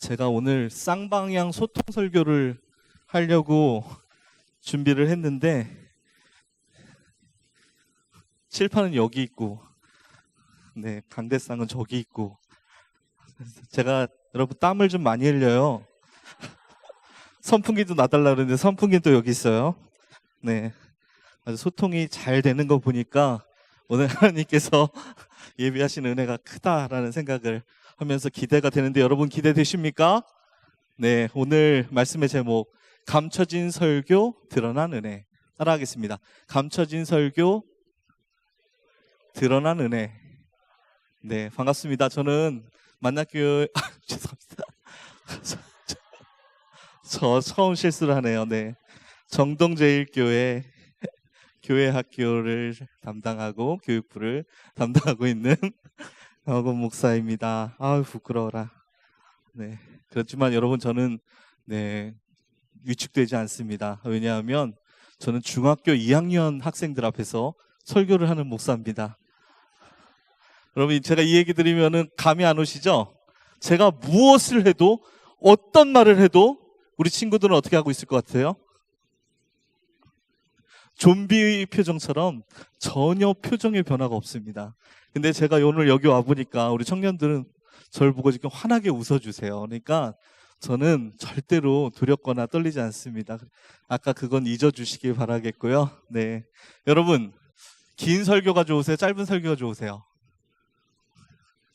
제가 오늘 쌍방향 소통 설교를 하려고 준비를 했는데 칠판은 여기 있고 강대상은 저기 있고 제가 여러분 땀을 좀 많이 흘려요. 선풍기도 놔달라 그러는데 선풍기는 또 여기 있어요. 아주 소통이 잘 되는 거 보니까 오늘 하나님께서 예비하신 은혜가 크다라는 생각을 하면서 기대가 되는데 여러분 기대되십니까? 오늘 말씀의 제목 감춰진 설교 드러난 은혜 따라하겠습니다. 감춰진 설교 드러난 은혜. 반갑습니다. 저는 만나교회 죄송합니다. 저 처음 실수를 하네요. 정동제일교회 교회 학교를 담당하고 교육부를 담당하고 있는 박원 목사입니다. 아유 부끄러워라. 그렇지만 여러분 저는 위축되지 않습니다. 왜냐하면 저는 중학교 2학년 학생들 앞에서 설교를 하는 목사입니다. 여러분 제가 이 얘기 드리면은 감이 안 오시죠? 제가 무엇을 해도 어떤 말을 해도 우리 친구들은 어떻게 하고 있을 것 같아요? 좀비 표정처럼 전혀 표정의 변화가 없습니다. 근데 제가 오늘 여기 와보니까 우리 청년들은 저를 보고 지금 환하게 웃어주세요. 그러니까 저는 절대로 두렵거나 떨리지 않습니다. 아까 그건 잊어주시길 바라겠고요. 여러분 긴 설교가 좋으세요? 짧은 설교가 좋으세요?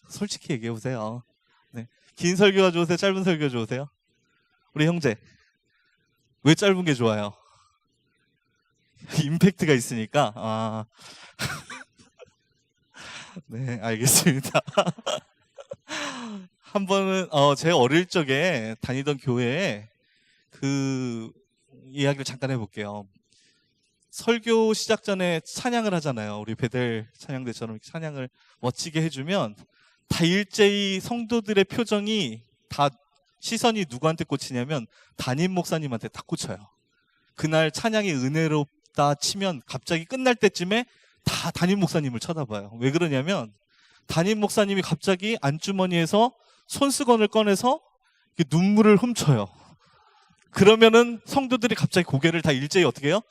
솔직히 얘기해보세요. 긴 설교가 좋으세요? 짧은 설교가 좋으세요? 우리 형제 왜 짧은 게 좋아요? 임팩트가 있으니까. 알겠습니다. 한 번은 제가 어릴 적에 다니던 교회에 그 이야기를 잠깐 해볼게요. 설교 시작 전에 찬양을 하잖아요. 우리 베델 찬양대처럼 찬양을 멋지게 해주면 다 일제히 성도들의 표정이 다 시선이 누구한테 꽂히냐면 담임 목사님한테 다 꽂혀요. 그날 찬양이 은혜롭다 치면 갑자기 끝날 때쯤에 다 담임 목사님을 쳐다봐요. 왜 그러냐면 담임 목사님이 갑자기 안주머니에서 손수건을 꺼내서 눈물을 훔쳐요. 그러면은 성도들이 갑자기 고개를 다 일제히 어떻게 해요?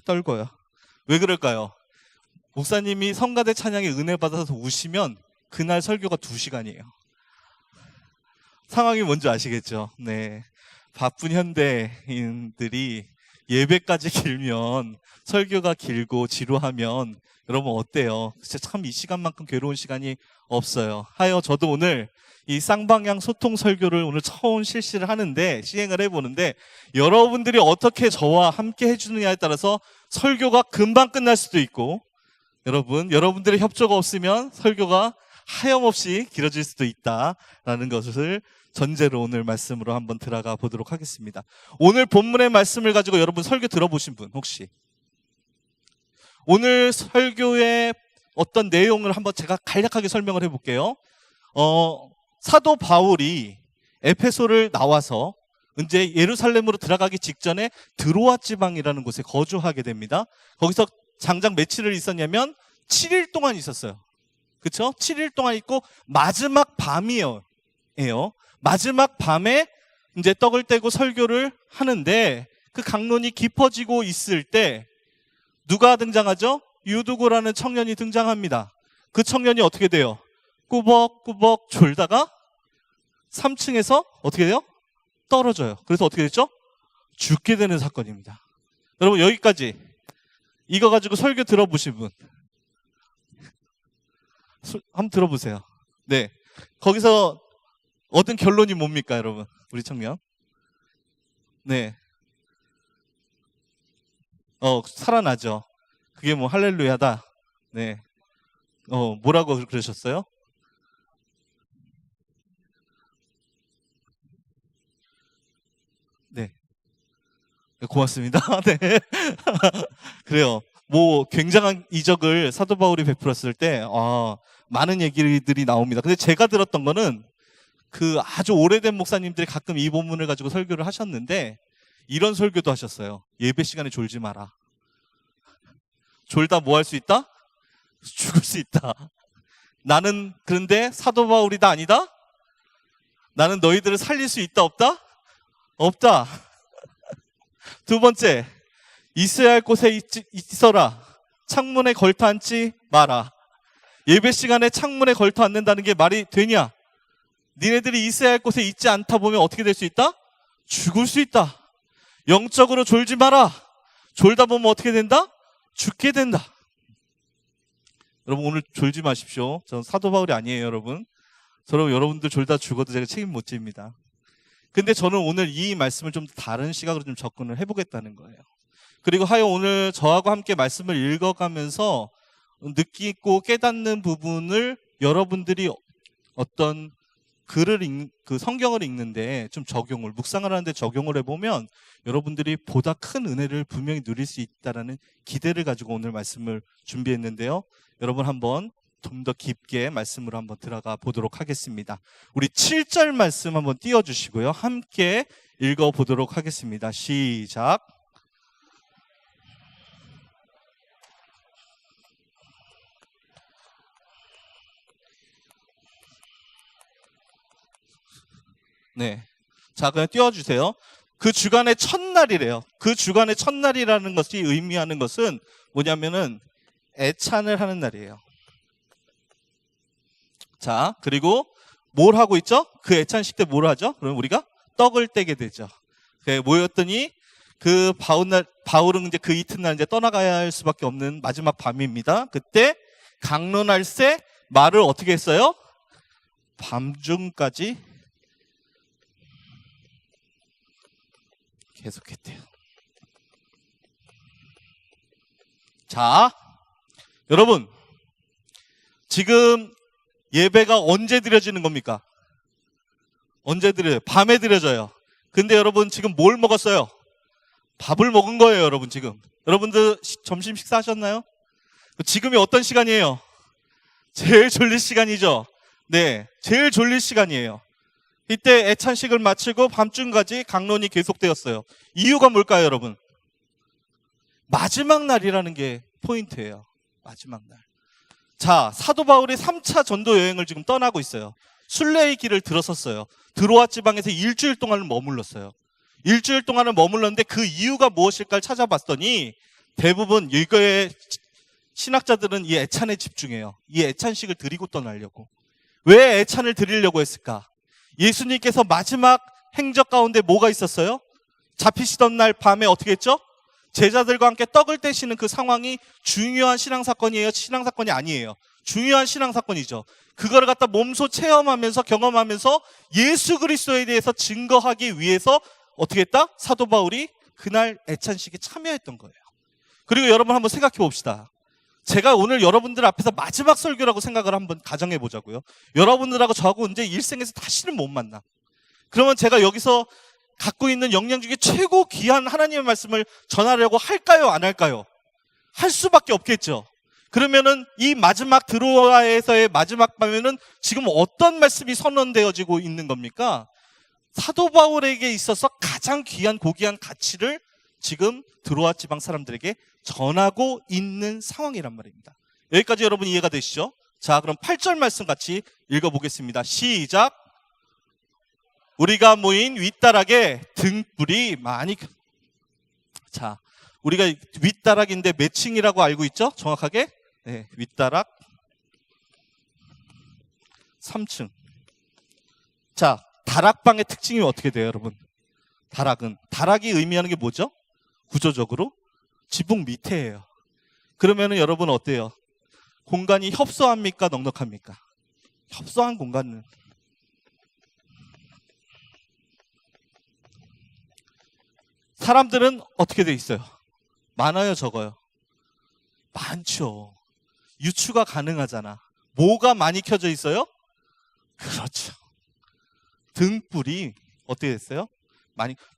떨궈요. 왜 그럴까요? 목사님이 성가대 찬양에 은혜 받아서 우시면 그날 설교가 2시간이에요. 상황이 뭔지 아시겠죠? 바쁜 현대인들이 예배까지 길면 설교가 길고 지루하면 여러분 어때요? 진짜 참 이 시간만큼 괴로운 시간이 없어요. 하여 저도 오늘 이 쌍방향 소통 설교를 오늘 처음 실시를 하는데 시행을 해보는데 여러분들이 어떻게 저와 함께 해주느냐에 따라서 설교가 금방 끝날 수도 있고 여러분들의 협조가 없으면 설교가 하염없이 길어질 수도 있다라는 것을 전제로 오늘 말씀으로 한번 들어가 보도록 하겠습니다. 오늘 본문의 말씀을 가지고 여러분 설교 들어보신 분 혹시 오늘 설교의 어떤 내용을 한번 제가 간략하게 설명을 해볼게요. 사도 바울이 에페소를 나와서 이제 예루살렘으로 들어가기 직전에 드로아 지방이라는 곳에 거주하게 됩니다. 거기서 장장 며칠을 있었냐면 7일 동안 있었어요. 그렇죠? 7일 동안 있고 마지막 밤이에요. 마지막 밤에 이제 떡을 떼고 설교를 하는데 그 강론이 깊어지고 있을 때 누가 등장하죠? 유두고라는 청년이 등장합니다. 그 청년이 어떻게 돼요? 꾸벅꾸벅 졸다가 3층에서 어떻게 돼요? 떨어져요. 그래서 어떻게 됐죠? 죽게 되는 사건입니다. 여러분 여기까지 이거 가지고 설교 들어보신 분 한번 들어보세요. 거기서 얻은 결론이 뭡니까 여러분? 우리 청년 살아나죠. 그게 뭐 할렐루야다. 뭐라고 그러셨어요? 고맙습니다. 그래요. 뭐 굉장한 이적을 사도 바울이 베풀었을 때 많은 얘기들이 나옵니다. 근데 제가 들었던 거는 그 아주 오래된 목사님들이 가끔 이 본문을 가지고 설교를 하셨는데 이런 설교도 하셨어요. 예배 시간에 졸지 마라. 졸다 뭐 할 수 있다? 죽을 수 있다. 나는 그런데 사도 바울이다 아니다? 나는 너희들을 살릴 수 있다 없다? 없다. 두 번째, 있어야 할 곳에 있어라. 창문에 걸터 앉지 마라. 예배 시간에 창문에 걸터 앉는다는 게 말이 되냐? 니네들이 있어야 할 곳에 있지 않다 보면 어떻게 될 수 있다? 죽을 수 있다. 영적으로 졸지 마라. 졸다 보면 어떻게 된다? 죽게 된다. 여러분 오늘 졸지 마십시오. 저는 사도 바울이 아니에요, 여러분. 저는 여러분들 졸다 죽어도 제가 책임 못 집니다. 근데 저는 오늘 이 말씀을 좀 다른 시각으로 좀 접근을 해보겠다는 거예요. 그리고 하여 오늘 저하고 함께 말씀을 읽어가면서 느끼고 깨닫는 부분을 여러분들이 어떤 그 성경을 읽는데 좀 적용을, 묵상을 하는데 적용을 해보면 여러분들이 보다 큰 은혜를 분명히 누릴 수 있다라는 기대를 가지고 오늘 말씀을 준비했는데요. 여러분 한번 좀 더 깊게 말씀으로 한번 들어가 보도록 하겠습니다. 우리 7절 말씀 한번 띄워주시고요. 함께 읽어보도록 하겠습니다. 시작. 네. 자, 그냥 띄워주세요. 그 주간의 첫날이래요. 그 주간의 첫날이라는 것이 의미하는 것은 뭐냐면은 애찬을 하는 날이에요. 자, 그리고 뭘 하고 있죠? 그 애찬식 때 뭘 하죠? 그럼 우리가 떡을 떼게 되죠. 모였더니 그 바울은 이제 그 이튿날 이제 떠나가야 할 수밖에 없는 마지막 밤입니다. 그때 강론할새 말을 어떻게 했어요? 밤중까지 계속했대요. 자, 여러분 지금 예배가 언제 드려지는 겁니까? 언제 드려요? 밤에 드려져요. 근데 여러분 지금 뭘 먹었어요? 밥을 먹은 거예요, 여러분 지금. 여러분들 점심 식사하셨나요? 지금이 어떤 시간이에요? 제일 졸릴 시간이죠. 네, 제일 졸릴 시간이에요. 이때 애찬식을 마치고 밤중까지 강론이 계속되었어요. 이유가 뭘까요, 여러분? 마지막 날이라는 게 포인트예요. 마지막 날. 자, 사도 바울이 3차 전도 여행을 지금 떠나고 있어요. 순례의 길을 들어섰어요. 드로아 지방에서 일주일 동안을 머물렀어요. 일주일 동안을 머물렀는데 그 이유가 무엇일까를 찾아봤더니 대부분 이거의 신학자들은 이 애찬에 집중해요. 이 애찬식을 드리고 떠나려고. 왜 애찬을 드리려고 했을까? 예수님께서 마지막 행적 가운데 뭐가 있었어요? 잡히시던 날 밤에 어떻게 했죠? 제자들과 함께 떡을 떼시는 그 상황이 중요한 신앙사건이에요? 신앙사건이 아니에요. 중요한 신앙사건이죠. 그거를 갖다 몸소 체험하면서 경험하면서 예수 그리스도에 대해서 증거하기 위해서 어떻게 했다? 사도 바울이 그날 애찬식에 참여했던 거예요. 그리고 여러분 한번 생각해 봅시다. 제가 오늘 여러분들 앞에서 마지막 설교라고 생각을 한번 가정해 보자고요. 여러분들하고 저하고 이제 일생에서 다시는 못 만나. 그러면 제가 여기서 갖고 있는 역량 중에 최고 귀한 하나님의 말씀을 전하려고 할까요? 안 할까요? 할 수밖에 없겠죠. 그러면은 이 마지막 드로아에서의 마지막 밤에는 지금 어떤 말씀이 선언되어지고 있는 겁니까? 사도 바울에게 있어서 가장 귀한 고귀한 가치를 지금 드로아 지방 사람들에게 전하고 있는 상황이란 말입니다. 여기까지 여러분 이해가 되시죠? 자, 그럼 8절 말씀 같이 읽어보겠습니다. 시작. 우리가 모인 윗다락에 등불이 많이. 자, 우리가 윗다락인데 몇 층이라고 알고 있죠? 정확하게? 네, 윗다락 3층. 자, 다락방의 특징이 어떻게 돼요, 여러분? 다락이 의미하는 게 뭐죠? 구조적으로 지붕 밑에예요. 그러면은 여러분 어때요? 공간이 협소합니까? 넉넉합니까? 협소한 공간은. 사람들은 어떻게 돼 있어요? 많아요, 적어요? 많죠. 유추가 가능하잖아. 뭐가 많이 켜져 있어요? 그렇죠. 등불이 어떻게 됐어요?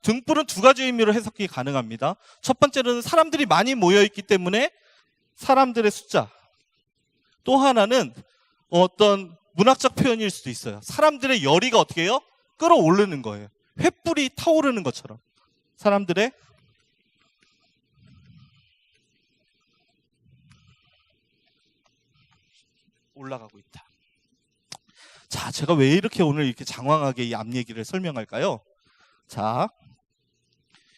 등불은 두 가지 의미로 해석이 가능합니다. 첫 번째는 사람들이 많이 모여있기 때문에 사람들의 숫자. 또 하나는 어떤 문학적 표현일 수도 있어요. 사람들의 열의가 어떻게 해요? 끌어오르는 거예요. 횃불이 타오르는 것처럼. 사람들의 올라가고 있다. 자, 제가 왜 이렇게 오늘 이렇게 장황하게 이 앞 얘기를 설명할까요? 자,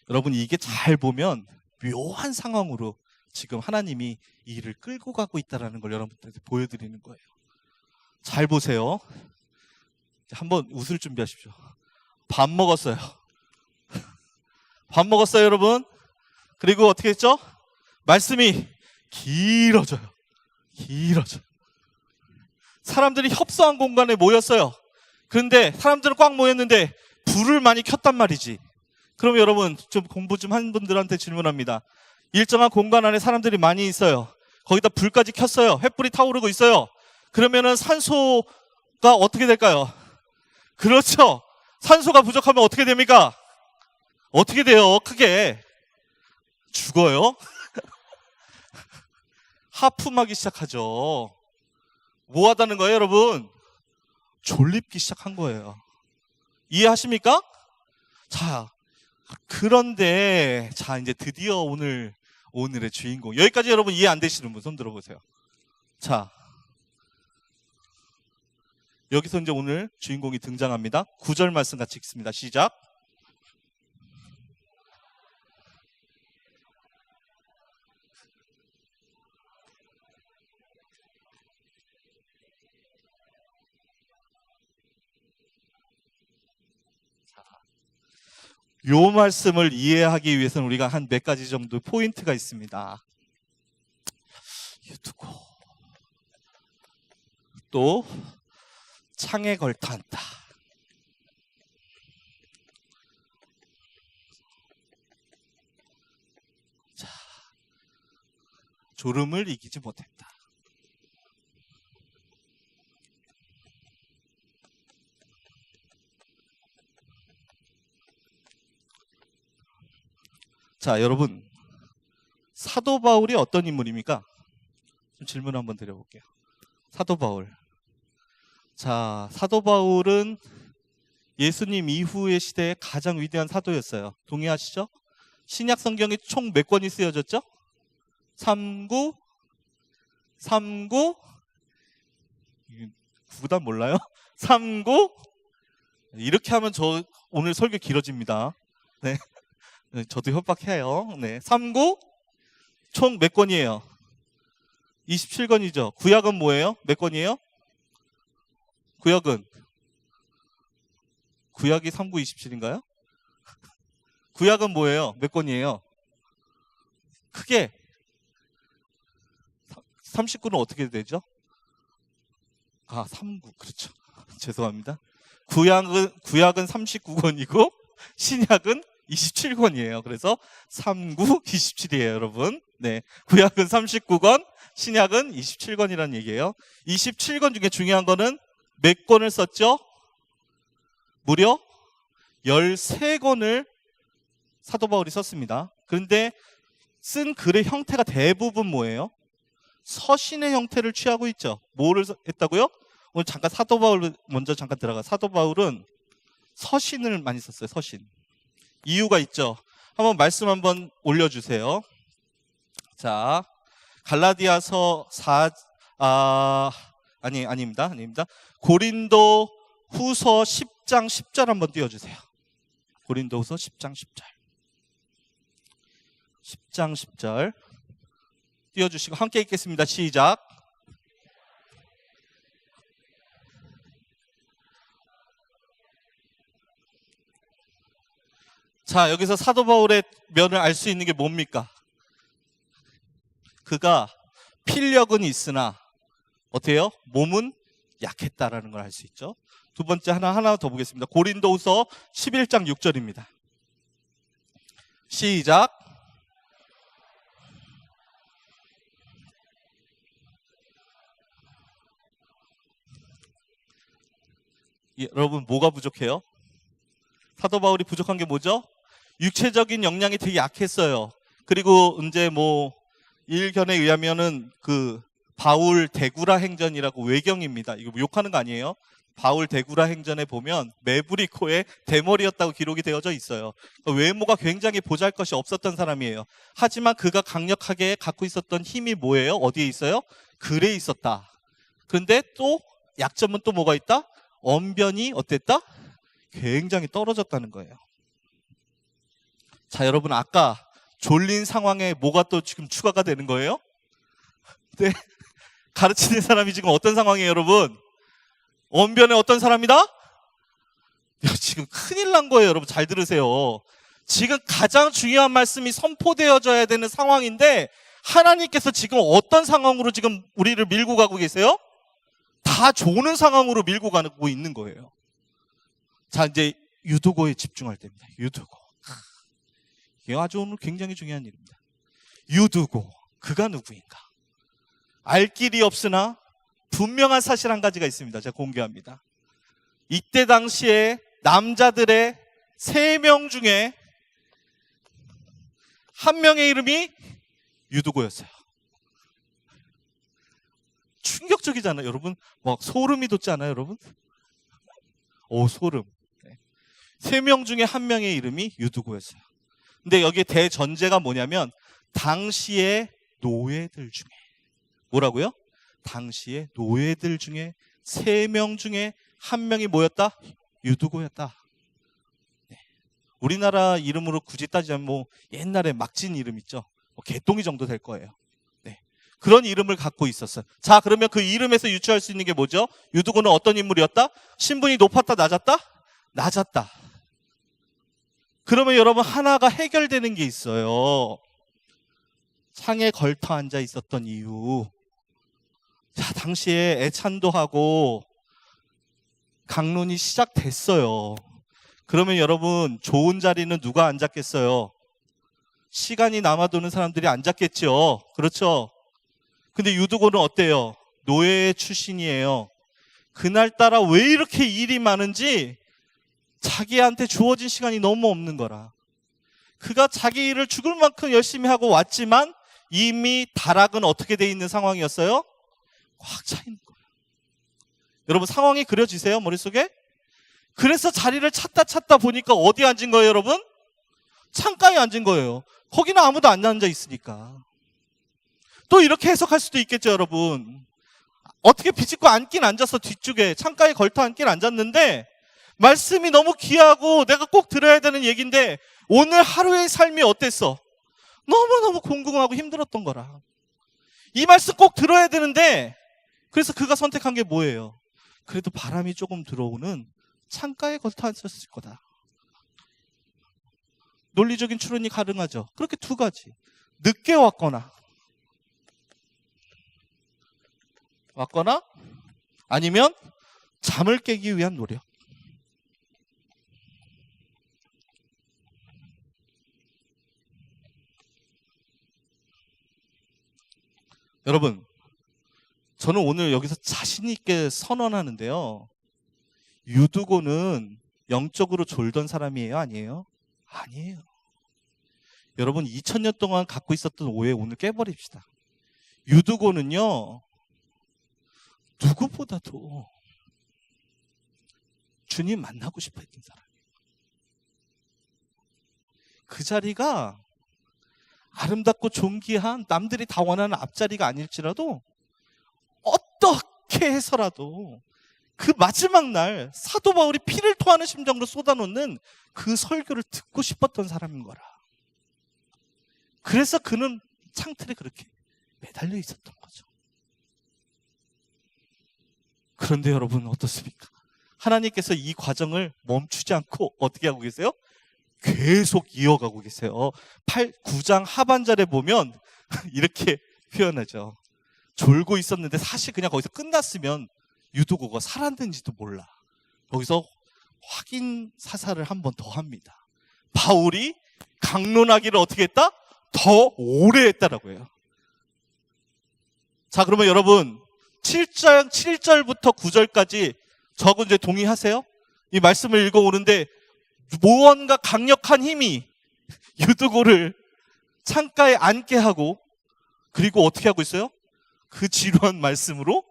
여러분 이게 잘 보면 묘한 상황으로 지금 하나님이 이 일을 끌고 가고 있다는 걸 여러분들한테 보여드리는 거예요. 잘 보세요. 한번 웃을 준비하십시오. 밥 먹었어요. 밥 먹었어요, 여러분. 그리고 어떻게 했죠? 말씀이 길어져요. 길어져요. 사람들이 협소한 공간에 모였어요. 그런데 사람들은 꽉 모였는데 불을 많이 켰단 말이지. 그럼 여러분 좀 공부 좀 한 분들한테 질문합니다. 일정한 공간 안에 사람들이 많이 있어요. 거기다 불까지 켰어요. 횃불이 타오르고 있어요. 그러면은 산소가 어떻게 될까요? 그렇죠. 산소가 부족하면 어떻게 됩니까? 어떻게 돼요? 크게 죽어요. 하품하기 시작하죠. 뭐 하다는 거예요, 여러분? 졸립기 시작한 거예요. 이해하십니까? 자, 그런데 자 이제 드디어 오늘의 주인공. 여기까지 여러분 이해 안 되시는 분 손 들어보세요. 자, 여기서 이제 오늘 주인공이 등장합니다. 9절 말씀 같이 읽습니다. 시작. 요 말씀을 이해하기 위해서는 우리가 한 몇 가지 정도 포인트가 있습니다. 두고 또 창에 걸터앉다. 자, 졸음을 이기지 못했다. 자, 여러분 사도 바울이 어떤 인물입니까? 좀 질문 한번 드려볼게요. 사도 바울. 자, 사도 바울은 예수님 이후의 시대에 가장 위대한 사도였어요. 동의하시죠? 신약 성경이 총 몇 권이 쓰여졌죠? 39? 9단 몰라요? 39? 이렇게 하면 저 오늘 설교 길어집니다. 네. 저도 협박해요. 네. 39? 총 몇 권이에요? 27권이죠. 구약은 뭐예요? 몇 권이에요? 구약이 39, 27인가요? 구약은 뭐예요? 몇 권이에요? 크게 39는 어떻게 되죠? 39 그렇죠. 죄송합니다. 구약은 39권이고 신약은 27권이에요. 그래서 39, 27이에요, 여러분. 네, 구약은 39권, 신약은 27권이라는 얘기예요. 27권 중에 중요한 거는 몇 권을 썼죠? 무려 13권을 사도 바울이 썼습니다. 그런데 쓴 글의 형태가 대부분 뭐예요? 서신의 형태를 취하고 있죠. 뭐를 했다고요? 오늘 잠깐 사도 바울 먼저 잠깐 들어가. 사도 바울은 서신을 많이 썼어요. 서신. 이유가 있죠. 한번 말씀 한번 올려주세요. 자, 갈라디아서 아닙니다. 고린도 후서 10장 10절 한번 띄워주세요. 고린도 후서 10장 10절. 10장 10절. 띄워주시고 함께 읽겠습니다. 시작. 자, 여기서 사도 바울의 면을 알 수 있는 게 뭡니까? 그가 필력은 있으나 어때요? 몸은 약했다라는 걸 알 수 있죠. 두 번째 하나 더 보겠습니다. 고린도후서 11장 6절입니다. 시작. 여러분 뭐가 부족해요? 사도 바울이 부족한 게 뭐죠? 육체적인 역량이 되게 약했어요. 그리고 이제 일견에 의하면은 그 바울 대구라 행전이라고 외경입니다. 이거 욕하는 거 아니에요? 바울 대구라 행전에 보면 메브리코의 대머리였다고 기록이 되어져 있어요. 외모가 굉장히 보잘것이 없었던 사람이에요. 하지만 그가 강력하게 갖고 있었던 힘이 뭐예요? 어디에 있어요? 글에 있었다. 그런데 또 약점은 또 뭐가 있다? 언변이 어땠다? 굉장히 떨어졌다는 거예요. 자, 여러분 아까 졸린 상황에 뭐가 또 지금 추가가 되는 거예요? 네. 가르치는 사람이 지금 어떤 상황이에요, 여러분? 언변에 어떤 사람이다? 지금 큰일 난 거예요, 여러분. 잘 들으세요. 지금 가장 중요한 말씀이 선포되어져야 되는 상황인데 하나님께서 지금 어떤 상황으로 지금 우리를 밀고 가고 계세요? 다 좋은 상황으로 밀고 가고 있는 거예요. 자, 이제 유두고에 집중할 때입니다. 유두고. 이게 아주 오늘 굉장히 중요한 일입니다. 유두고, 그가 누구인가? 알 길이 없으나 분명한 사실 한 가지가 있습니다. 제가 공개합니다. 이때 당시에 남자들의 3명 중에 한 명의 이름이 유두고였어요. 충격적이잖아요, 여러분. 막 소름이 돋지 않아요, 여러분? 오, 소름. 3명 중에 한 명의 이름이 유두고였어요. 근데 여기 대전제가 뭐냐면 당시의 노예들 중에, 뭐라고요? 당시의 노예들 중에 3명 중에 한 명이 뭐였다? 유두고였다. 네. 우리나라 이름으로 굳이 따지자면 뭐 옛날에 막진 이름 있죠. 뭐 개똥이 정도 될 거예요. 네. 그런 이름을 갖고 있었어요. 자, 그러면 그 이름에서 유추할 수 있는 게 뭐죠? 유두고는 어떤 인물이었다? 신분이 높았다, 낮았다? 낮았다. 그러면 여러분 하나가 해결되는 게 있어요. 창에 걸터 앉아 있었던 이유. 자, 당시에 애찬도 하고 강론이 시작됐어요. 그러면 여러분 좋은 자리는 누가 앉았겠어요? 시간이 남아도는 사람들이 앉았겠죠. 그렇죠? 근데 유두고는 어때요? 노예 출신이에요. 그날따라 왜 이렇게 일이 많은지 자기한테 주어진 시간이 너무 없는 거라. 그가 자기 일을 죽을 만큼 열심히 하고 왔지만 이미 다락은 어떻게 돼 있는 상황이었어요? 꽉 차 있는 거예요. 여러분 상황이 그려지세요? 머릿속에? 그래서 자리를 찾다 보니까 어디 앉은 거예요, 여러분? 창가에 앉은 거예요. 거기는 아무도 안 앉아 있으니까. 또 이렇게 해석할 수도 있겠죠, 여러분. 어떻게 비집고 앉긴 앉았어, 뒤쪽에. 창가에 걸터 앉긴 앉았는데 말씀이 너무 귀하고 내가 꼭 들어야 되는 얘기인데 오늘 하루의 삶이 어땠어? 너무너무 공공하고 힘들었던 거라. 이 말씀 꼭 들어야 되는데 그래서 그가 선택한 게 뭐예요? 그래도 바람이 조금 들어오는 창가에 걸터 앉았을 거다. 논리적인 추론이 가능하죠. 그렇게 2가지. 늦게 왔거나 아니면 잠을 깨기 위한 노력. 여러분, 저는 오늘 여기서 자신 있게 선언하는데요. 유두고는 영적으로 졸던 사람이에요? 아니에요? 아니에요. 여러분 2000년 동안 갖고 있었던 오해 오늘 깨버립시다. 유두고는요, 누구보다도 주님 만나고 싶어 했던 사람이에요. 그 자리가 아름답고 존귀한 남들이 다 원하는 앞자리가 아닐지라도 어떻게 해서라도 그 마지막 날 사도 바울이 피를 토하는 심정으로 쏟아놓는 그 설교를 듣고 싶었던 사람인 거라. 그래서 그는 창틀에 그렇게 매달려 있었던 거죠. 그런데 여러분 어떻습니까? 하나님께서 이 과정을 멈추지 않고 어떻게 하고 계세요? 계속 이어가고 계세요. 9장 하반절에 보면 이렇게 표현하죠. 졸고 있었는데 사실 그냥 거기서 끝났으면 유두고가 살았는지도 몰라. 거기서 확인 사살을 한 번 더 합니다. 바울이 강론하기를 어떻게 했다? 더 오래 했다라고 해요. 자, 그러면 여러분 7절부터 9절까지 저거 이제 동의하세요? 이 말씀을 읽어오는데 무언가 강력한 힘이 유두고를 창가에 앉게 하고 그리고 어떻게 하고 있어요? 그 지루한 말씀으로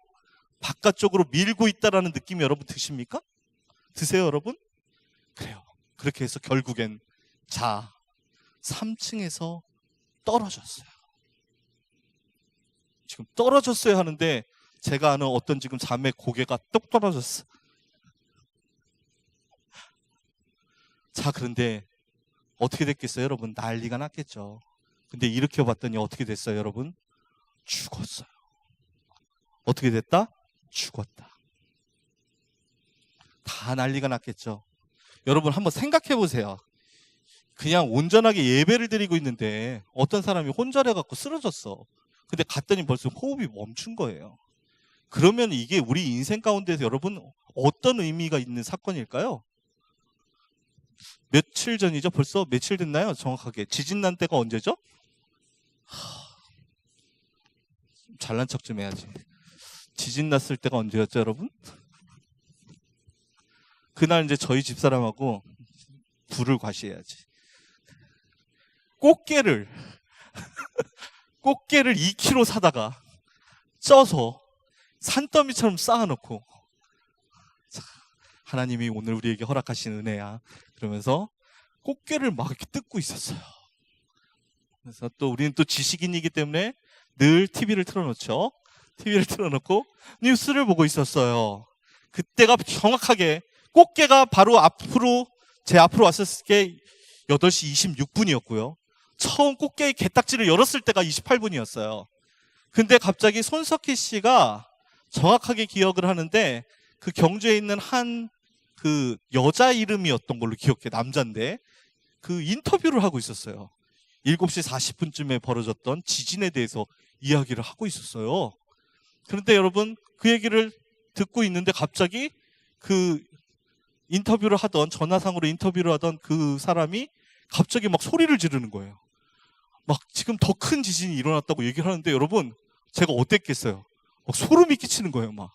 바깥쪽으로 밀고 있다라는 느낌이 여러분 드십니까? 드세요, 여러분? 그래요. 그렇게 해서 결국엔 3층에서 떨어졌어요. 지금 떨어졌어요 하는데 제가 아는 어떤 지금 자매 고개가 똑 떨어졌어. 자, 그런데 어떻게 됐겠어요, 여러분? 난리가 났겠죠. 근데 일으켜 봤더니 어떻게 됐어요, 여러분? 죽었어요. 어떻게 됐다? 죽었다. 다 난리가 났겠죠. 여러분 한번 생각해 보세요. 그냥 온전하게 예배를 드리고 있는데 어떤 사람이 혼절해 갖고 쓰러졌어. 근데 갔더니 벌써 호흡이 멈춘 거예요. 그러면 이게 우리 인생 가운데서 여러분 어떤 의미가 있는 사건일까요? 며칠 전이죠? 벌써 며칠 됐나요? 정확하게 지진 난 때가 언제죠? 잘난 척 좀 해야지. 지진 났을 때가 언제였죠, 여러분? 그날 이제 저희 집사람하고 불을 과시해야지. 꽃게를 2kg 사다가 쪄서 산더미처럼 쌓아놓고, 하나님이 오늘 우리에게 허락하신 은혜야 그러면서 꽃게를 막 이렇게 뜯고 있었어요. 그래서 또 우리는 또 지식인이기 때문에 늘 TV를 틀어놓죠. TV를 틀어놓고 뉴스를 보고 있었어요. 그때가 정확하게 꽃게가 바로 제 앞으로 왔었을 게 8시 26분이었고요. 처음 꽃게의 게딱지를 열었을 때가 28분이었어요. 근데 갑자기 손석희 씨가 정확하게 기억을 하는데 그 경주에 있는 한 그 여자 이름이었던 걸로 기억해. 남자인데 그 인터뷰를 하고 있었어요. 7시 40분쯤에 벌어졌던 지진에 대해서 이야기를 하고 있었어요. 그런데 여러분 그 얘기를 듣고 있는데 갑자기 그 전화상으로 인터뷰를 하던 그 사람이 갑자기 막 소리를 지르는 거예요. 막 지금 더 큰 지진이 일어났다고 얘기를 하는데 여러분 제가 어땠겠어요? 막 소름이 끼치는 거예요. 막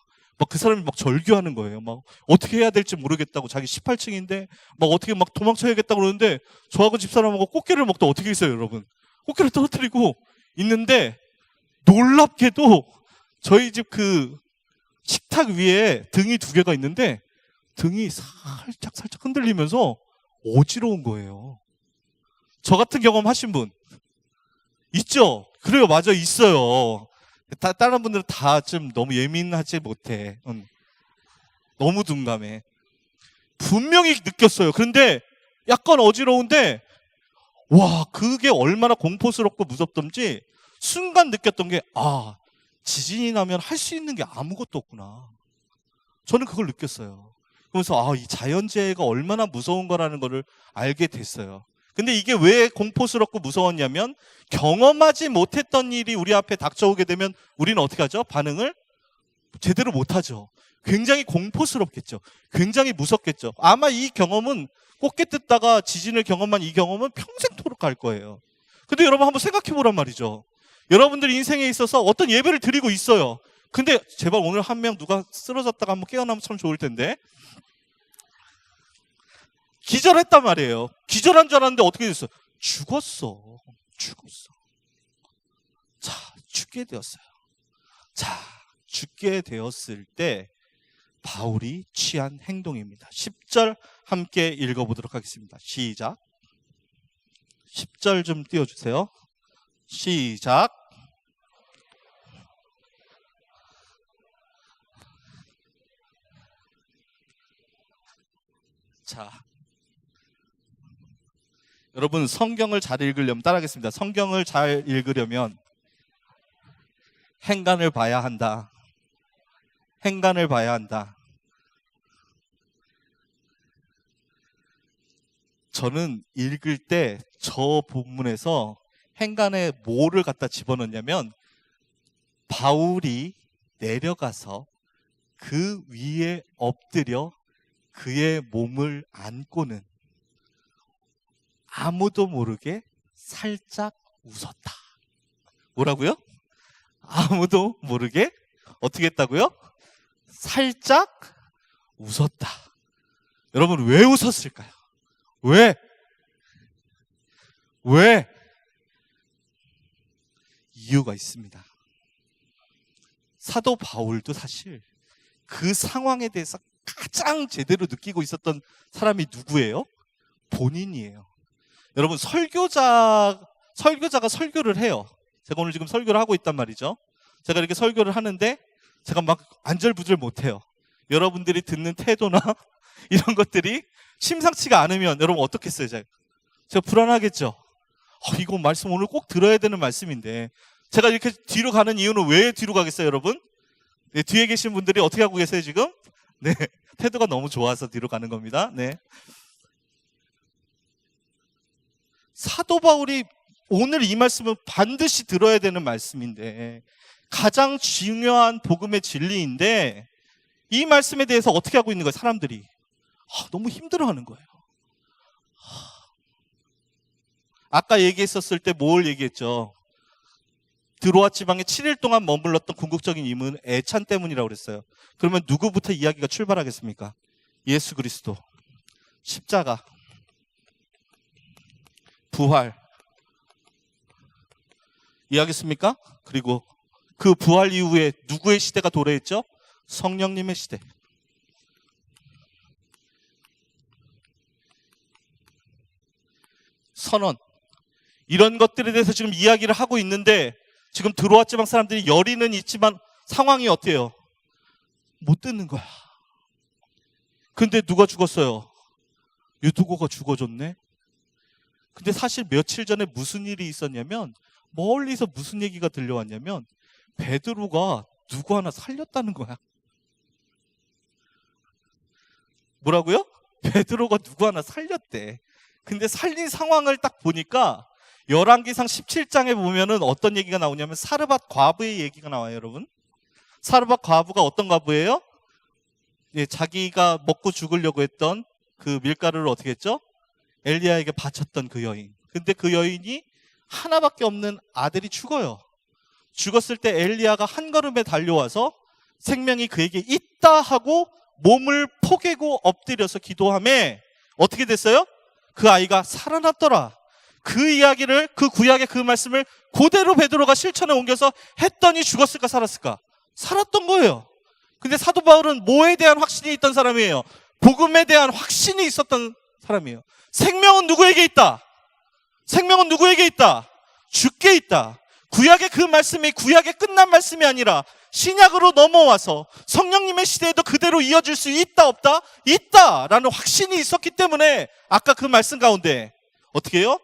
그 사람이 막 절규하는 거예요. 막 어떻게 해야 될지 모르겠다고, 자기 18층인데 막 어떻게 막 도망쳐야겠다고 그러는데 저하고 집사람하고 꽃게를 먹다 어떻게 했어요, 여러분? 꽃게를 떨어뜨리고 있는데 놀랍게도 저희 집 그 식탁 위에 등이 2개가 있는데 등이 살짝 흔들리면서 어지러운 거예요. 저 같은 경험 하신 분 있죠? 그래요, 맞아, 있어요. 다른 분들은 다 좀 너무 예민하지 못해. 너무 둔감해. 분명히 느꼈어요. 그런데 약간 어지러운데 와, 그게 얼마나 공포스럽고 무섭던지 순간 느꼈던 게 지진이 나면 할 수 있는 게 아무것도 없구나. 저는 그걸 느꼈어요. 그러면서 이 자연재해가 얼마나 무서운 거라는 거를 알게 됐어요. 근데 이게 왜 공포스럽고 무서웠냐면 경험하지 못했던 일이 우리 앞에 닥쳐오게 되면 우리는 어떻게 하죠? 반응을 제대로 못하죠. 굉장히 공포스럽겠죠. 굉장히 무섭겠죠. 아마 이 경험은 꽃게 뜯다가 지진을 경험한 이 경험은 평생토록 갈 거예요. 근데 여러분 한번 생각해 보란 말이죠. 여러분들 인생에 있어서 어떤 예배를 드리고 있어요. 근데 제발 오늘 한 명 누가 쓰러졌다가 한번 깨어나면 참 좋을 텐데 기절했단 말이에요. 기절한 줄 알았는데 어떻게 됐어? 죽었어. 자, 죽게 되었어요. 자, 죽게 되었을 때 바울이 취한 행동입니다. 10절 함께 읽어보도록 하겠습니다. 시작. 10절 좀 띄워주세요. 시작. 자, 여러분 성경을 잘 읽으려면 따라하겠습니다. 성경을 잘 읽으려면 행간을 봐야 한다. 행간을 봐야 한다. 저는 읽을 때 저 본문에서 행간에 뭐를 갖다 집어넣냐면 바울이 내려가서 그 위에 엎드려 그의 몸을 안고는 아무도 모르게 살짝 웃었다. 뭐라고요? 아무도 모르게 어떻게 했다고요? 살짝 웃었다. 여러분 왜 웃었을까요? 왜? 이유가 있습니다. 사도 바울도 사실 그 상황에 대해서 가장 제대로 느끼고 있었던 사람이 누구예요? 본인이에요. 여러분 설교자가 설교를 해요. 제가 오늘 지금 설교를 하고 있단 말이죠. 제가 이렇게 설교를 하는데 제가 막 안절부절 못해요. 여러분들이 듣는 태도나 이런 것들이 심상치가 않으면 여러분 어떻겠어요? 제가 불안하겠죠? 이거 말씀 오늘 꼭 들어야 되는 말씀인데 제가 이렇게 뒤로 가는 이유는 왜 뒤로 가겠어요, 여러분? 네, 뒤에 계신 분들이 어떻게 하고 계세요, 지금? 네, 태도가 너무 좋아서 뒤로 가는 겁니다. 네. 사도 바울이 오늘 이 말씀은 반드시 들어야 되는 말씀인데 가장 중요한 복음의 진리인데 이 말씀에 대해서 어떻게 하고 있는 거예요, 사람들이? 너무 힘들어하는 거예요. 아까 얘기했었을 때 뭘 얘기했죠? 드로아 지방에 7일 동안 머물렀던 궁극적인 이유는 애찬 때문이라고 그랬어요. 그러면 누구부터 이야기가 출발하겠습니까? 예수 그리스도, 십자가, 부활 이해하겠습니까? 그리고 그 부활 이후에 누구의 시대가 도래했죠? 성령님의 시대. 선언. 이런 것들에 대해서 지금 이야기를 하고 있는데 지금 드로아 지방 사람들이 열의는 있지만 상황이 어때요? 못 듣는 거야. 근데 누가 죽었어요? 유두고가 죽어줬네. 근데 사실 며칠 전에 무슨 일이 있었냐면 멀리서 무슨 얘기가 들려왔냐면 베드로가 누구 하나 살렸다는 거야. 뭐라고요? 베드로가 누구 하나 살렸대. 근데 살린 상황을 딱 보니까 열왕기상 17장에 보면은 어떤 얘기가 나오냐면 사르밧 과부의 얘기가 나와요, 여러분. 사르밧 과부가 어떤 과부예요? 예, 자기가 먹고 죽으려고 했던 그 밀가루를 어떻게 했죠? 엘리야에게 바쳤던 그 여인. 근데 그 여인이 하나밖에 없는 아들이 죽어요. 죽었을 때 엘리야가 한 걸음에 달려와서 생명이 그에게 있다 하고 몸을 포개고 엎드려서 기도하며 어떻게 됐어요? 그 아이가 살아났더라. 그 이야기를, 그 구약의 그 말씀을 그대로 베드로가 실천에 옮겨서 했더니 죽었을까 살았을까? 살았던 거예요. 근데 사도 바울은 뭐에 대한 확신이 있던 사람이에요? 복음에 대한 확신이 있었던 사람이에요. 생명은 누구에게 있다? 생명은 누구에게 있다? 주께 있다. 구약의 그 말씀이 구약의 끝난 말씀이 아니라 신약으로 넘어와서 성령님의 시대에도 그대로 이어질 수 있다 없다? 있다라는 확신이 있었기 때문에 아까 그 말씀 가운데 어떻게 해요?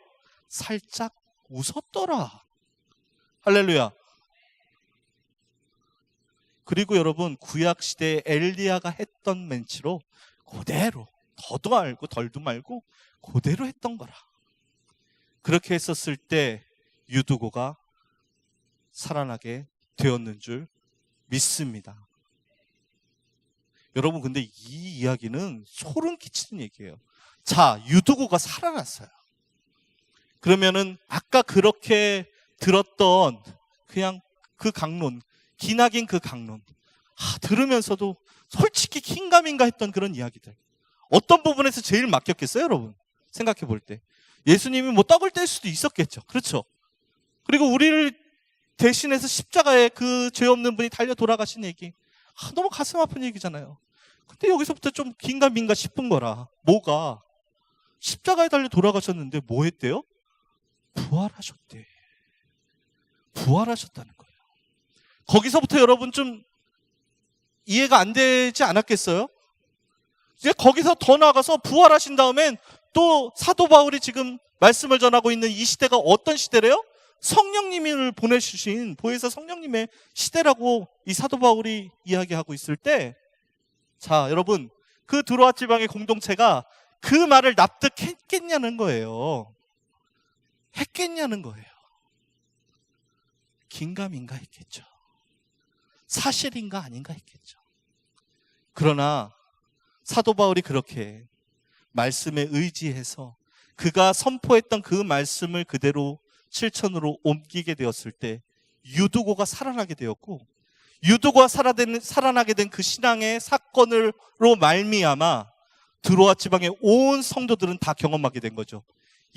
살짝 웃었더라. 할렐루야. 그리고 여러분 구약 시대에 엘리야가 했던 멘치로 그대로 더도 알고 덜도 말고 그대로 했던 거라. 그렇게 했었을 때 유두고가 살아나게 되었는 줄 믿습니다. 여러분 근데 이 이야기는 소름 끼치는 얘기예요. 자, 유두고가 살아났어요. 그러면은 아까 그렇게 들었던 그냥 그 강론, 기나긴 그 강론 들으면서도 솔직히 긴가민가 했던 그런 이야기들 어떤 부분에서 제일 막혔겠어요, 여러분? 생각해 볼 때 예수님이 뭐 떡을 뗄 수도 있었겠죠. 그렇죠? 그리고 우리를 대신해서 십자가에 그 죄 없는 분이 달려 돌아가신 얘기 너무 가슴 아픈 얘기잖아요. 근데 여기서부터 좀 긴가민가 싶은 거라. 뭐가? 십자가에 달려 돌아가셨는데 뭐 했대요? 부활하셨대. 부활하셨다는 거예요. 거기서부터 여러분 좀 이해가 안 되지 않았겠어요? 이제 거기서 더 나아가서 부활하신 다음엔 또 사도 바울이 지금 말씀을 전하고 있는 이 시대가 어떤 시대래요? 성령님을 보내주신 보혜사 성령님의 시대라고 이 사도 바울이 이야기하고 있을 때, 자 여러분 그 드로아 지방의 공동체가 그 말을 납득했겠냐는 거예요. 했겠냐는 거예요. 긴가민가 했겠죠. 사실인가 아닌가 했겠죠. 그러나 사도 바울이 그렇게 말씀에 의지해서 그가 선포했던 그 말씀을 그대로 실천으로 옮기게 되었을 때 유두고가 살아나게 되었고, 유두고가 살아나게 된 그 신앙의 사건으로 말미암아 드로아 지방의 온 성도들은 다 경험하게 된 거죠.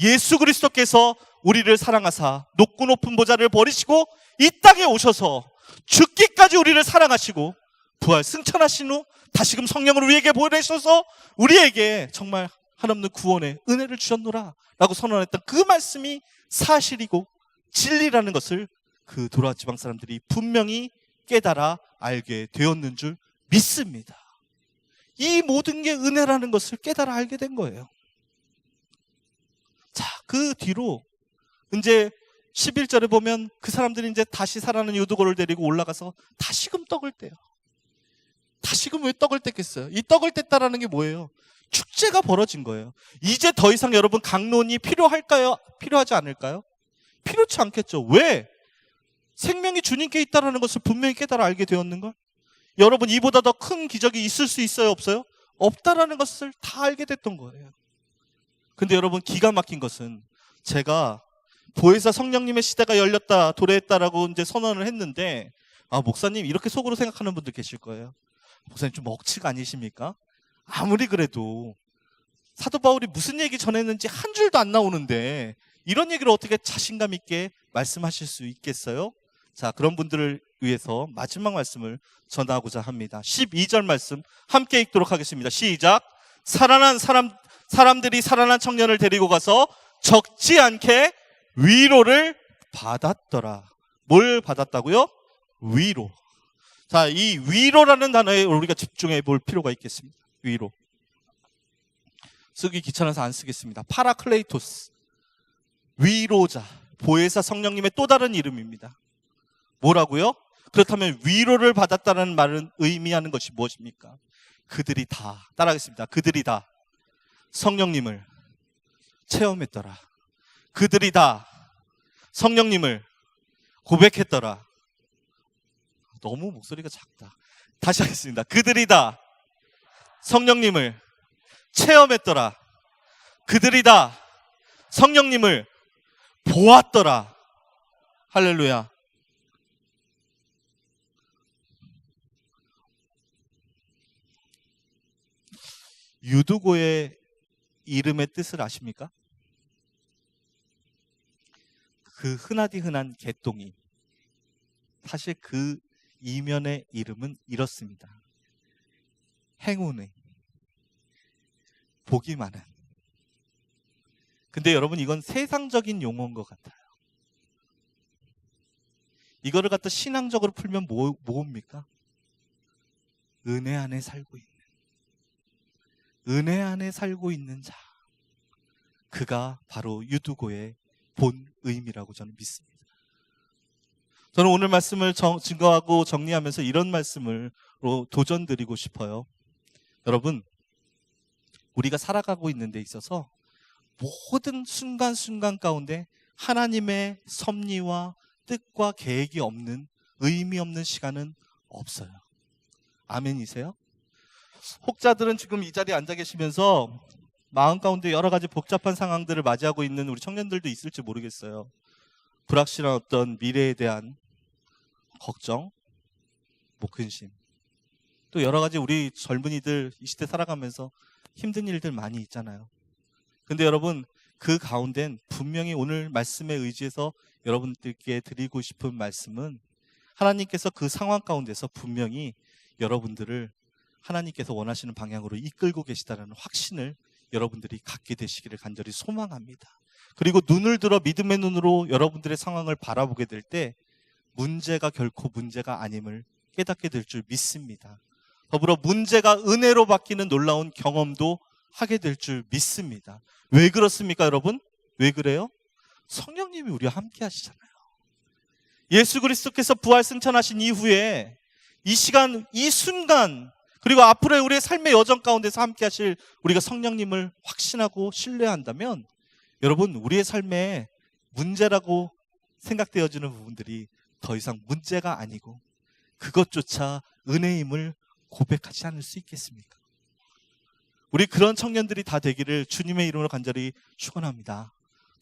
예수 그리스도께서 우리를 사랑하사 높고 높은 보좌를 버리시고 이 땅에 오셔서 죽기까지 우리를 사랑하시고 부활 승천하신 후 다시금 성령을 우리에게 보내셔서 우리에게 정말 한없는 구원의 은혜를 주셨노라 라고 선언했던 그 말씀이 사실이고 진리라는 것을 그 드로아 지방 사람들이 분명히 깨달아 알게 되었는 줄 믿습니다. 이 모든 게 은혜라는 것을 깨달아 알게 된 거예요. 자, 그 뒤로 이제 11절에 보면 그 사람들이 이제 다시 살아난 유두고를 데리고 올라가서 다시금 떡을 떼요. 다시금 왜 떡을 뗐겠어요? 이 떡을 뗐다라는 게 뭐예요? 축제가 벌어진 거예요. 이제 더 이상 여러분 강론이 필요할까요? 필요하지 않을까요? 필요치 않겠죠. 왜? 생명이 주님께 있다는 것을 분명히 깨달아 알게 되었는걸? 여러분, 이보다 더 큰 기적이 있을 수 있어요? 없어요? 없다라는 것을 다 알게 됐던 거예요. 근데 여러분, 기가 막힌 것은 제가 보혜사 성령님의 시대가 열렸다, 도래했다라고 이제 선언을 했는데, 목사님 이렇게 속으로 생각하는 분들 계실 거예요. 목사님 좀 억측 아니십니까? 아무리 그래도 사도 바울이 무슨 얘기 전했는지 한 줄도 안 나오는데 이런 얘기를 어떻게 자신감 있게 말씀하실 수 있겠어요? 자, 그런 분들을 위해서 마지막 말씀을 전하고자 합니다. 12절 말씀 함께 읽도록 하겠습니다. 시작. 살아난 사람들이 살아난 청년을 데리고 가서 적지 않게 위로를 받았더라. 뭘 받았다고요? 위로. 자, 이 위로라는 단어에 우리가 집중해 볼 필요가 있겠습니다. 위로. 쓰기 귀찮아서 안 쓰겠습니다. 파라클레이토스. 위로자. 보혜사 성령님의 또 다른 이름입니다. 뭐라고요? 그렇다면 위로를 받았다는 말은 의미하는 것이 무엇입니까? 그들이 다, 따라하겠습니다. 그들이 다 성령님을 체험했더라. 그들이 다 성령님을 고백했더라. 너무 목소리가 작다. 다시 하겠습니다. 그들이 다 성령님을 체험했더라. 그들이 다 성령님을 보았더라. 할렐루야. 유두고의 이름의 뜻을 아십니까? 그 흔하디 흔한 개똥이. 사실 그 이면의 이름은 이렇습니다. 행운의, 복이 많은. 근데 여러분, 이건 세상적인 용어인 것 같아요. 이거를 갖다 신앙적으로 풀면 뭡니까? 은혜 안에 살고 있는, 은혜 안에 살고 있는 자, 그가 바로 유두고의 본 의미라고 저는 믿습니다. 저는 오늘 말씀을 증거하고 정리하면서 이런 말씀으로 도전드리고 싶어요. 여러분, 우리가 살아가고 있는 데 있어서 모든 순간순간 가운데 하나님의 섭리와 뜻과 계획이 없는, 의미 없는 시간은 없어요. 아멘이세요? 혹자들은 지금 이 자리에 앉아 계시면서 마음 가운데 여러 가지 복잡한 상황들을 맞이하고 있는 우리 청년들도 있을지 모르겠어요. 불확실한 어떤 미래에 대한 걱정, 근심, 또 여러 가지 우리 젊은이들 이 시대 살아가면서 힘든 일들 많이 있잖아요. 근데 여러분, 그 가운데는 분명히 오늘 말씀에 의지해서 여러분들께 드리고 싶은 말씀은 하나님께서 그 상황 가운데서 분명히 여러분들을 하나님께서 원하시는 방향으로 이끌고 계시다는 확신을 여러분들이 갖게 되시기를 간절히 소망합니다. 그리고 눈을 들어 믿음의 눈으로 여러분들의 상황을 바라보게 될 때 문제가 결코 문제가 아님을 깨닫게 될 줄 믿습니다. 더불어 문제가 은혜로 바뀌는 놀라운 경험도 하게 될 줄 믿습니다. 왜 그렇습니까, 여러분? 왜 그래요? 성령님이 우리와 함께 하시잖아요. 예수 그리스도께서 부활 승천하신 이후에 이 시간, 이 순간, 그리고 앞으로의 우리의 삶의 여정 가운데서 함께 하실 우리가 성령님을 확신하고 신뢰한다면 여러분, 우리의 삶에 문제라고 생각되어지는 부분들이 더 이상 문제가 아니고 그것조차 은혜임을 고백하지 않을 수 있겠습니까? 우리 그런 청년들이 다 되기를 주님의 이름으로 간절히 축원합니다.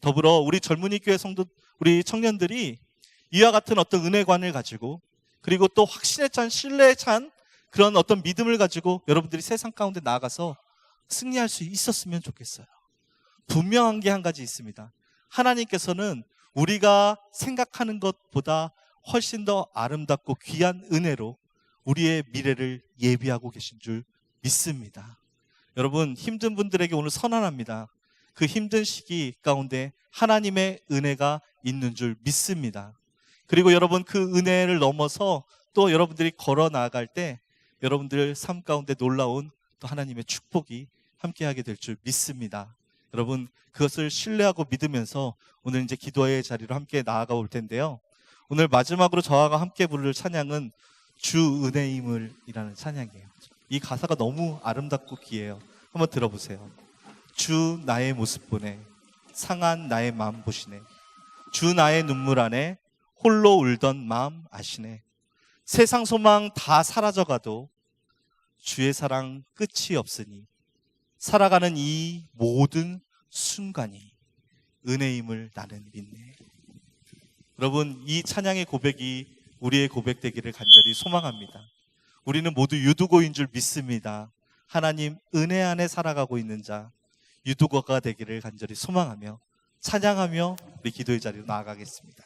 더불어 우리 젊은이 교회 성도, 우리 청년들이 이와 같은 어떤 은혜관을 가지고 그리고 또 확신에 찬, 신뢰에 찬 그런 어떤 믿음을 가지고 여러분들이 세상 가운데 나아가서 승리할 수 있었으면 좋겠어요. 분명한 게 한 가지 있습니다. 하나님께서는 우리가 생각하는 것보다 훨씬 더 아름답고 귀한 은혜로 우리의 미래를 예비하고 계신 줄 믿습니다. 여러분, 힘든 분들에게 오늘 선언합니다. 그 힘든 시기 가운데 하나님의 은혜가 있는 줄 믿습니다. 그리고 여러분, 그 은혜를 넘어서 또 여러분들이 걸어 나아갈 때 여러분들 삶 가운데 놀라운 또 하나님의 축복이 함께하게 될 줄 믿습니다. 여러분, 그것을 신뢰하고 믿으면서 오늘 이제 기도의 자리로 함께 나아가 올 텐데요. 오늘 마지막으로 저와 함께 부를 찬양은 주 은혜임을 이라는 찬양이에요. 이 가사가 너무 아름답고 귀해요. 한번 들어보세요. 주 나의 모습 보네, 상한 나의 마음 보시네. 주 나의 눈물 안에 홀로 울던 마음 아시네. 세상 소망 다 사라져가도 주의 사랑 끝이 없으니 살아가는 이 모든 순간이 은혜임을 나는 믿네. 여러분, 이 찬양의 고백이 우리의 고백 되기를 간절히 소망합니다. 우리는 모두 유두고인 줄 믿습니다. 하나님 은혜 안에 살아가고 있는 자 유두고가 되기를 간절히 소망하며 찬양하며 우리 기도의 자리로 나아가겠습니다.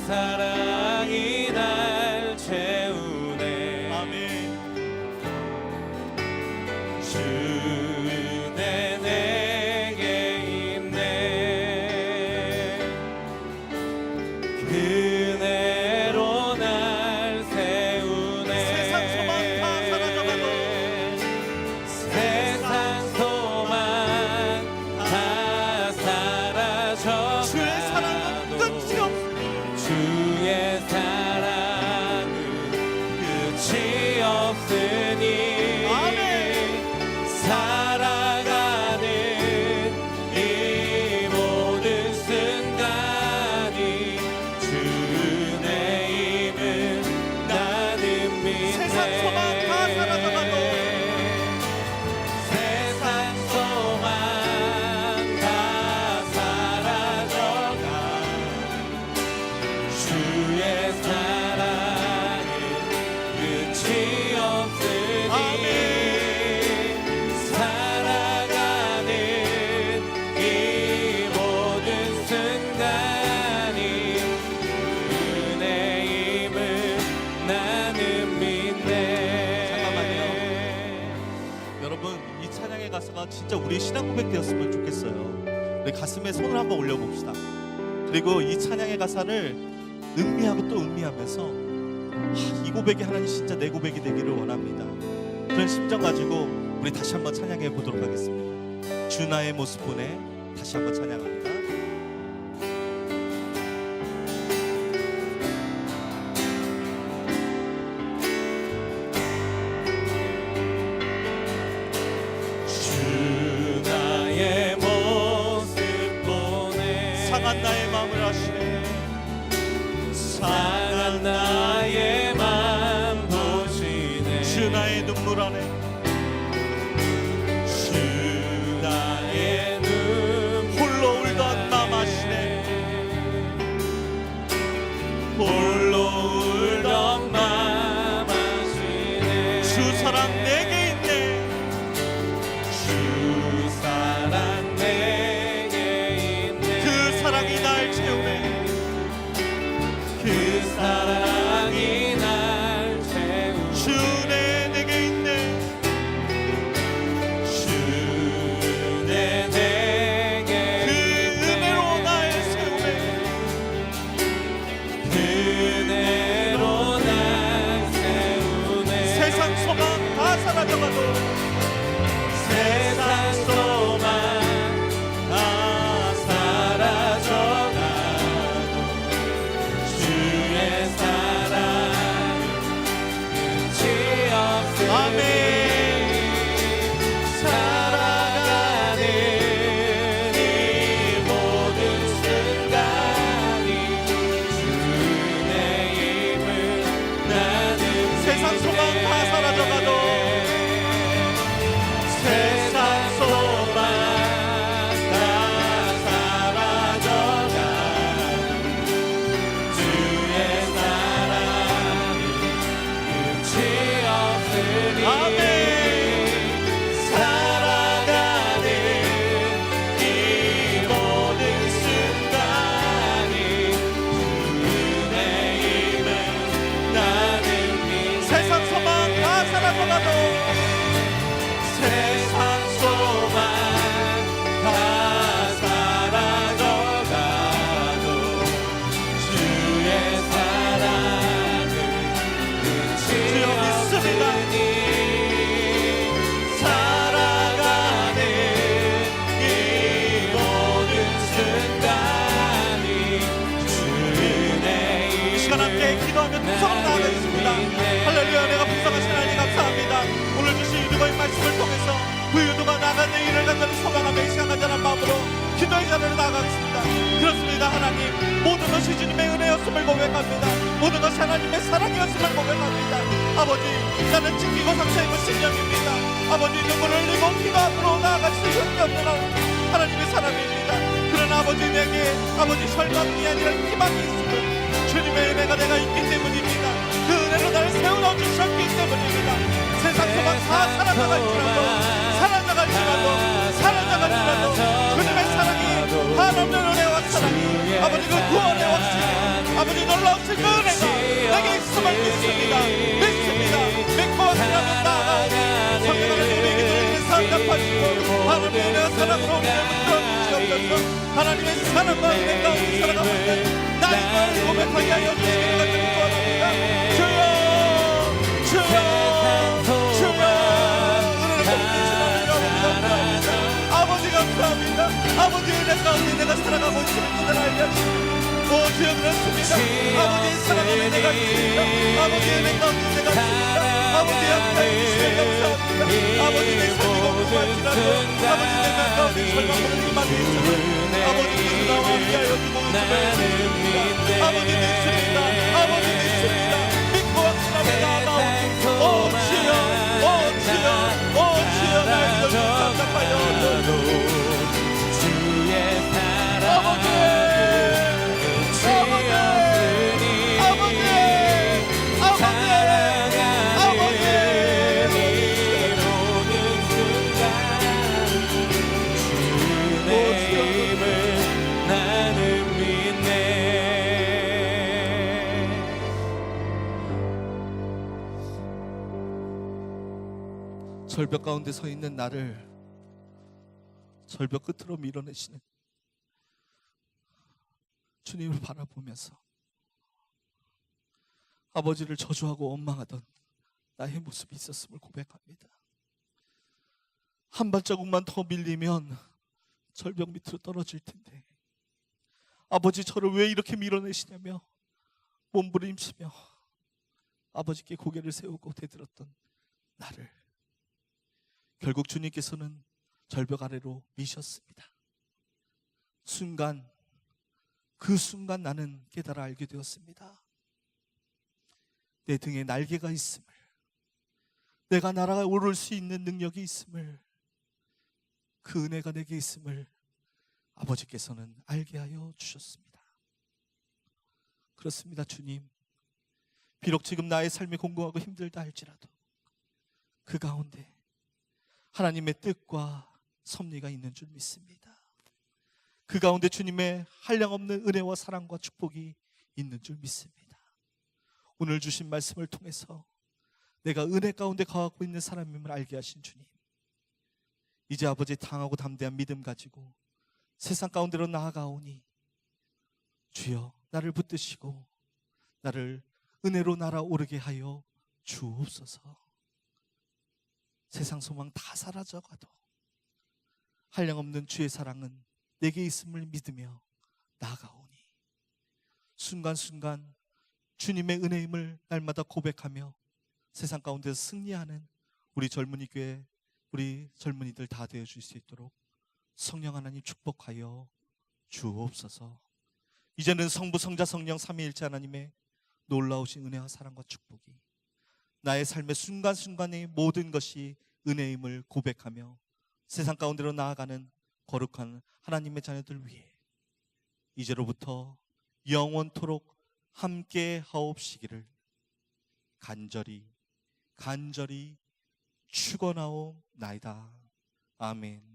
사랑이 날 채우네. 아멘. 주 은혜 내게 있네. 그 은혜로 날 세우네. 세상 소망 다 사라져가도 세상 소망 다 사라져가도 주의 사랑은 끝이 없어. 주의 사랑은 끝이 없으니 아멘. 살아가는 이 모든 순간이 주 은혜임을 나는 믿네. 세상 소망 다 사라져가도 세상 소망 다 사라져가 주의 사랑은 끝이 없으니 살아가는 이 모든 순간이 은혜임을 나는 믿네. 잠깐만요. 여러분, 이 찬양의 가사가 진짜 우리의 신앙 고백되었으면 좋겠어요. 우리 가슴에 손을 한번 올려봅시다. 그리고 이 찬양의 가사를 음미하고 또 음미하면서 이 고백이 하나님 진짜 내 고백이 되기를 원합니다. 그런 심정 가지고 우리 다시 한번 찬양해 보도록 하겠습니다. 주 나의 모습 보내 다시 한번 찬양합니다. 주 나의 모습 보내 상한 나의 마음을 아시네. 상한 나의 맘 보시네. 주 나의 눈물 안에 주 나의 눈 홀로 울던 기도하며 통성으로 나아가겠습니다. 할렐루야. 내가 불쌍하신 하나님 감사합니다. 오늘 주신 유두가의 말씀을 통해서 그 유두가 나가는 일을 간절히 소망하며 이 시간 간절한 마음으로 기도의 자리로 나아가겠습니다. 그렇습니다. 하나님, 모든 것이 주님의 은혜였음을 고백합니다. 모든 것이 하나님의 사랑이었음을 고백합니다. 아버지, 나는 지키고 상처입은 신령입니다. 아버지, 눈물을 흘리고 기도 앞으로 나아갈 수밖에 없는 하나님의 사람입니다. 그러나 아버지, 내게 아버지 절망이 아니라 희망이 있음을 주님의 은혜가 내가 있기 때문입니다. 그 은혜로 나를 세워넣어 주셨기 때문입니다. 세상 소망 다 사라져갈지라도 주님의 사랑이 한없는 은혜와 사랑이 아버지 그 구원의 wak시 아버지 놀라우신 그 은혜가 내게 있음을 믿습니다. 믿고 왔으면 나아가오니 성령을 우리 기도를 응답하시고 하나님의 은혜와 사랑으로 우리를 붙들어주시옵소서. 하나님의 사랑과 은혜 가운데 살아가고 있는 나의 고백하게 하여 주시기를 간절히 구원합니다. 주여 은혜를 공개하시는 아버지 감사합니다. 아버지 은혜 가운데 내가 살아가고 있음을 그들 알게 하시고 주여 그렇습니다. 아버지의 사랑하는 내가 있습니다. 아버지의 은혜 가운데 내가 있습니다. 아버지 함께해 주시면 감사합니다. 아버지 내 삶이 공부할지라도 아버지 내 가운데 절망으로 임하게 있음을 아버지께서 나와 함께하여 주고 있음을 아버지 믿습니다. 아버지 믿습니다. 믿고 확신합니다. 주여 나의 것을 답답하여 주의 사랑 절벽 가운데 서 있는 나를 절벽 끝으로 밀어내시는 주님을 바라보면서 아버지를 저주하고 원망하던 나의 모습이 있었음을 고백합니다. 한 발자국만 더 밀리면 절벽 밑으로 떨어질 텐데 아버지 저를 왜 이렇게 밀어내시냐며 몸부림치며 아버지께 고개를 세우고 대들었던 나를 결국 주님께서는 절벽 아래로 미셨습니다. 그 순간 나는 깨달아 알게 되었습니다. 내 등에 날개가 있음을, 내가 날아 오를 수 있는 능력이 있음을, 그 은혜가 내게 있음을 아버지께서는 알게 하여 주셨습니다. 그렇습니다. 주님, 비록 지금 나의 삶이 공고하고 힘들다 할지라도 그 가운데 하나님의 뜻과 섭리가 있는 줄 믿습니다. 그 가운데 주님의 한량없는 은혜와 사랑과 축복이 있는 줄 믿습니다. 오늘 주신 말씀을 통해서 내가 은혜 가운데 거하고 있는 사람임을 알게 하신 주님, 이제 아버지 당하고 담대한 믿음 가지고 세상 가운데로 나아가오니 주여 나를 붙드시고 나를 은혜로 날아오르게 하여 주옵소서. 세상 소망 다 사라져가도 한량없는 주의 사랑은 내게 있음을 믿으며 나아가오니 순간순간 주님의 은혜임을 날마다 고백하며 세상 가운데서 승리하는 우리 젊은이 교회, 우리 젊은이들 다 되어줄 수 있도록 성령 하나님 축복하여 주옵소서. 이제는 성부, 성자, 성령 삼위일체 하나님의 놀라우신 은혜와 사랑과 축복이 나의 삶의 순간순간의 모든 것이 은혜임을 고백하며 세상 가운데로 나아가는 거룩한 하나님의 자녀들 위해 이제로부터 영원토록 함께 하옵시기를 간절히 축원하옵나이다. 아멘.